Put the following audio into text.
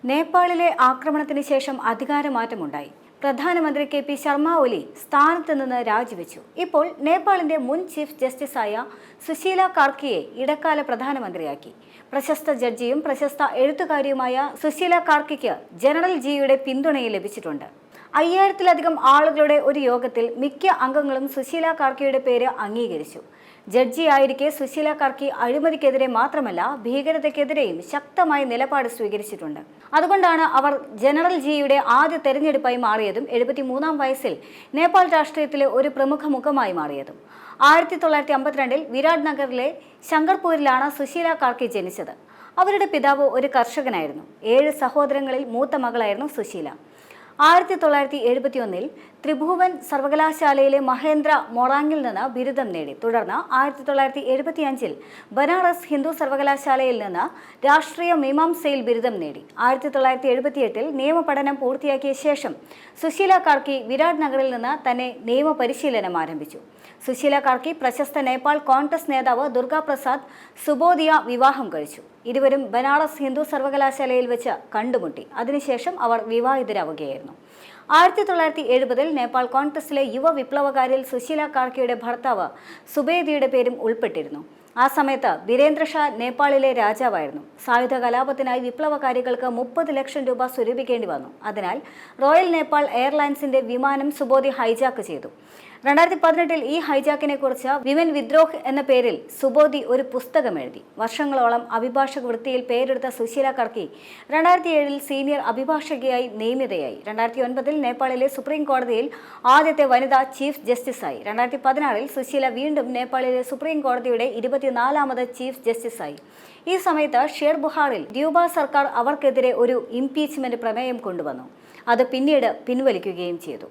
നേപ്പാളിലെ ആക്രമണത്തിന് ശേഷം അധികാരമാറ്റമുണ്ടായി. പ്രധാനമന്ത്രി കെ.പി. ശർമ്മ ഒലി സ്ഥാനത്ത് നിന്ന് രാജിവെച്ചു. ഇപ്പോൾ നേപ്പാളിന്റെ മുൻ ചീഫ് ജസ്റ്റിസായ സുശീല കാർക്കിയെ ഇടക്കാല പ്രധാനമന്ത്രിയാക്കി. പ്രശസ്ത ജഡ്ജിയും പ്രശസ്ത എഴുത്തുകാരിയുമായ സുശീല കാർക്കിക്ക് ജനറൽ ജിയുടെ പിന്തുണയും ലഭിച്ചിട്ടുണ്ട്. 5000-ലധികം ആളുകളുടെ ഒരു യോഗത്തിൽ മിക്ക അംഗങ്ങളും സുശീല കാർക്കിയുടെ പേര് അംഗീകരിച്ചു. ജഡ്ജിയായിരിക്കെ സുശീല കാർക്കി അഴിമതിക്കെതിരെ മാത്രമല്ല ഭീകരതയ്ക്കെതിരെയും ശക്തമായ നിലപാട് സ്വീകരിച്ചിട്ടുണ്ട്. അതുകൊണ്ടാണ് അവർ ജനറൽ ജിയുടെ ആദ്യ തെരഞ്ഞെടുപ്പായി മാറിയതും 73-ാം വയസ്സിൽ നേപ്പാൾ രാഷ്ട്രീയത്തിലെ ഒരു പ്രമുഖ മുഖമായി മാറിയതും. 1952-ൽ വിരാട് നഗറിലെ ശങ്കർപൂരിലാണ് സുശീല കാർക്കി ജനിച്ചത്. അവരുടെ പിതാവ് ഒരു കർഷകനായിരുന്നു. 7 സഹോദരങ്ങളിൽ മൂത്ത മകളായിരുന്നു സുശീല. 1971-ൽ ത്രിഭുവൻ സർവകലാശാലയിലെ മഹേന്ദ്ര മൊറാങ്ങിൽ നിന്ന് ബിരുദം നേടി. തുടർന്ന് 1975-ൽ ബനാറസ് ഹിന്ദു സർവകലാശാലയിൽ നിന്ന് രാഷ്ട്രീയ മീമാംസയിൽ ബിരുദം നേടി. 1978-ൽ നിയമപഠനം പൂർത്തിയാക്കിയ ശേഷം സുശീല കാർക്കി വിരാട് നഗറിൽ നിന്ന് തന്നെ നിയമപരിശീലനം ആരംഭിച്ചു. സുശീല കാർക്കി പ്രശസ്ത നേപ്പാൾ കോൺഗ്രസ് നേതാവ് ദുർഗാ പ്രസാദ് സുബോദിയ വിവാഹം കഴിച്ചു. ഇരുവരും ബനാറസ് ഹിന്ദു സർവകലാശാലയിൽ വെച്ച് കണ്ടുമുട്ടി. അതിനുശേഷം അവർ വിവാഹിതരാവുകയായിരുന്നു. 1970-ൽ നേപ്പാൾ കോൺഗ്രസിലെ യുവ വിപ്ലവകാരിൽ സുശീല കാർക്കിയുടെ ഭർത്താവ് സുബേദിയുടെ പേരും ഉൾപ്പെട്ടിരുന്നു. ആ സമയത്ത് ബിരേന്ദ്ര ഷാ നേപ്പാളിലെ രാജാവായിരുന്നു. സായുധ കലാപത്തിനായി വിപ്ലവകാരികൾക്ക് 30 ലക്ഷം രൂപ സ്വരൂപിക്കേണ്ടി വന്നു. അതിനാൽ റോയൽ നേപ്പാൾ എയർലൈൻസിന്റെ വിമാനം സുബോധി ഹൈജാക്ക് ചെയ്തു. 2018-ൽ ഈ ഹൈജാക്കിനെ കുറിച്ച് വിമൻ വിദ്രോഹ് എന്ന പേരിൽ സുബോധി ഒരു പുസ്തകം എഴുതി. വർഷങ്ങളോളം അഭിഭാഷക വൃത്തിയിൽ പേരെടുത്ത സുശീല കാർക്കി 2007-ൽ സീനിയർ അഭിഭാഷകയായി നിയമിതയായി. 2009-ൽ നേപ്പാളിലെ സുപ്രീം കോടതിയിൽ ആദ്യത്തെ വനിതാ ചീഫ് ജസ്റ്റിസായി. 2016-ൽ സുശീല വീണ്ടും നേപ്പാളിലെ സുപ്രീം കോടതിയുടെ 24-ാമത് ചീഫ് ജസ്റ്റിസായി. ഈ സമയത്ത് ഷേർ ബുഹാറിൽ ഡ്യൂബ സർക്കാർ അവർക്കെതിരെ ഒരു ഇംപീച്ച്മെന്റ് പ്രമേയം കൊണ്ടുവന്നു. അത് പിന്നീട് പിൻവലിക്കുകയും ചെയ്തു.